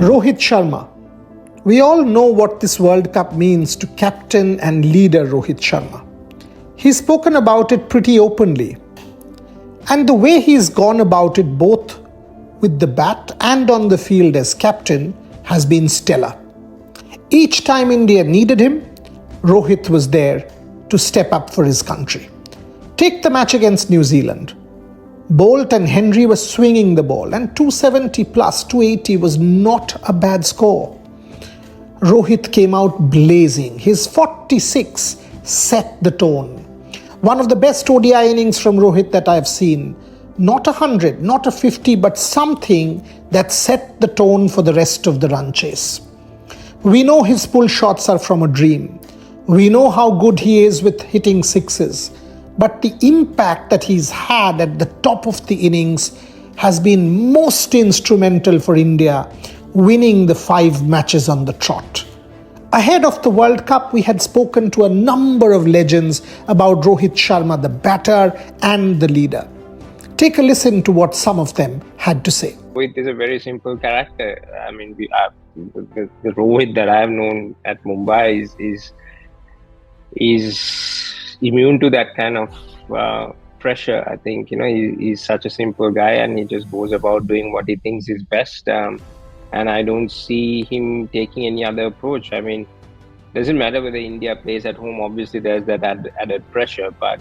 Rohit Sharma. We all know what this World Cup means to captain and leader Rohit Sharma. He's spoken about it pretty openly. And the way he's gone about it both with the bat and on the field as captain has been stellar. Each time India needed him, Rohit was there to step up for his country. Take the match against New Zealand. Bolt and Henry were swinging the ball, and 270 plus 280 was not a bad score. Rohit came out blazing. His 46 set the tone. One of the best ODI innings from Rohit that I've seen. Not 100, not a 50, but something that set the tone for the rest of the run chase. We know his pull shots are from a dream. We know how good he is with hitting sixes. But the impact that he's had at the top of the innings has been most instrumental for India winning the 5 matches on the trot. Ahead of the World Cup, we had spoken to a number of legends about Rohit Sharma, the batter and the leader. Take a listen to what some of them had to say. Rohit is a very simple character. I mean, the Rohit that I have known at Mumbai is immune to that kind of pressure. I think, he's such a simple guy and he just goes about doing what he thinks is best. And I don't see him taking any other approach. I mean, it doesn't matter whether India plays at home. Obviously, there's that added pressure. But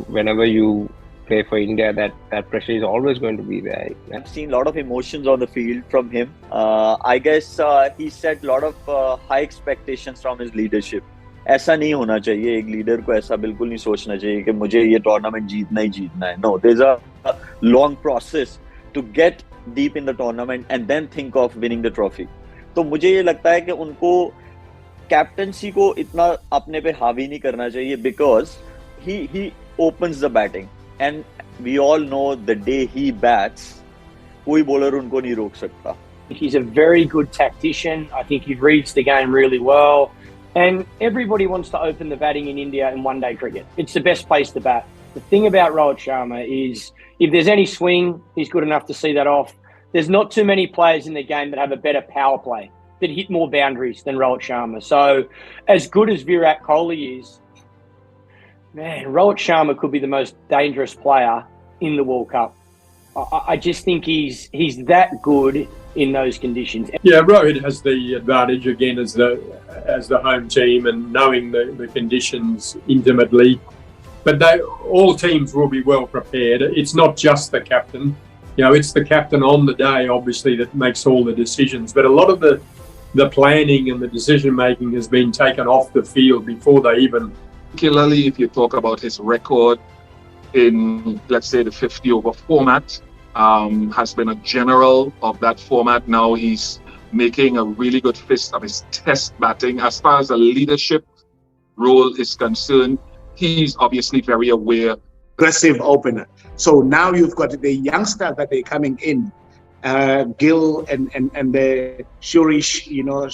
whenever you play for India, that pressure is always going to be there. I've seen a lot of emotions on the field from him. I guess he set a lot of high expectations from his leadership. ऐसा नहीं होना चाहिए एक leader को ऐसा बिल्कुल नहीं सोचना चाहिए कि मुझे ये टूर्नामेंट जीतना ही जीतना है no there is a long process to get deep in the tournament and then think of winning the trophy तो मुझे ये लगता है कि उनको कैप्टनसी को इतना अपने पे हावी नहीं करना चाहिए because he opens the batting and we all know the day he bats कोई बॉलर उनको नहीं रोक सकता. He's a very good tactician. I think he reads the game really well. And everybody wants to open the batting in India in one-day cricket. It's the best place to bat. The thing about Rohit Sharma is if there's any swing, he's good enough to see that off. There's not too many players in the game that have a better power play, that hit more boundaries than Rohit Sharma. So as good as Virat Kohli is, man, Rohit Sharma could be the most dangerous player in the World Cup. I just think he's that good in those conditions. Yeah, Rohit has the advantage again as the home team and knowing the conditions intimately. But all teams will be well prepared. It's not just the captain. It's the captain on the day, obviously, that makes all the decisions. But a lot of the planning and the decision making has been taken off the field before they even. Particularly if you talk about his record in, let's say, the 50 over format. Has been a general of that format. Now he's making a really good fist of his test batting. As far as the leadership role is concerned, he's obviously very aware. Aggressive opener. So now you've got the youngsters that are coming in, Gill and the Shurish,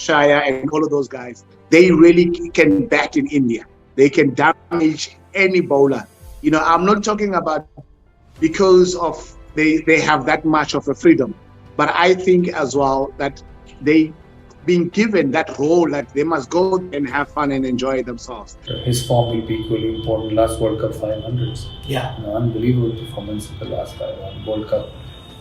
Shaya and all of those guys. They really can bat in India. They can damage any bowler. I'm not talking about because of they have that much of a freedom. But I think as well that they being given that role that they must go and have fun and enjoy themselves. His form will be equally important. Last World Cup 500s. Yeah. Unbelievable performance in the last World Cup.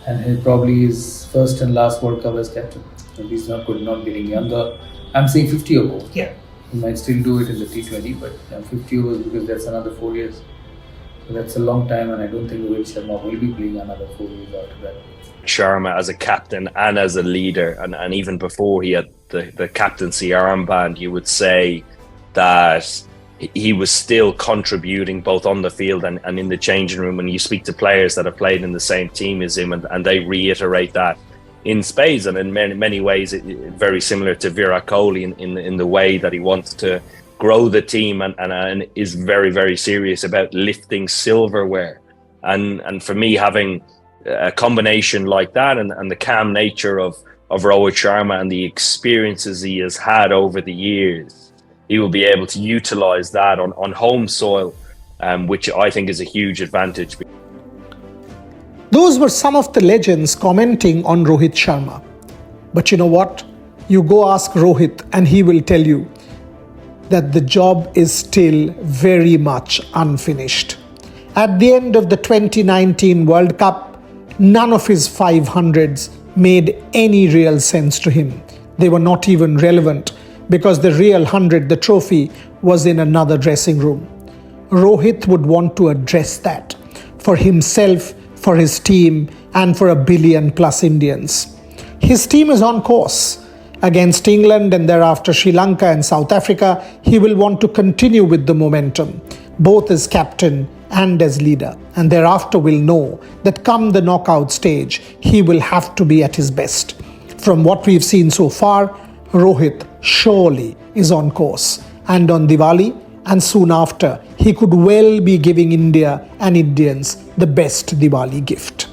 And he probably his first and last World Cup as captain. And he's not good, not getting younger. I'm saying 50 overs. Yeah. He might still do it in the T20, but 50 overs because that's another 4 years. So that's a long time, and I don't think Rohit Sharma will be playing another 4 years after that. Sharma as a captain and as a leader, and even before he had the captaincy armband, you would say that he was still contributing both on the field and in the changing room. When you speak to players that have played in the same team as him, and they reiterate that in spades, and in many ways very similar to Virat Kohli in the way that he wants to grow the team and is very, very serious about lifting silverware. And for me, having a combination like that and the calm nature of Rohit Sharma and the experiences he has had over the years, he will be able to utilise that on home soil, which I think is a huge advantage. Those were some of the legends commenting on Rohit Sharma. But you know what? You go ask Rohit and he will tell you that the job is still very much unfinished. At the end of the 2019 World Cup, none of his 500s made any real sense to him. They were not even relevant because the real 100, the trophy, was in another dressing room. Rohit would want to address that for himself, for his team, and for 1 billion plus Indians. His team is on course. Against England and thereafter Sri Lanka and South Africa, he will want to continue with the momentum, both as captain and as leader. And thereafter will know that come the knockout stage, he will have to be at his best. From what we've seen so far, Rohit surely is on course. And on Diwali and soon after, he could well be giving India and Indians the best Diwali gift.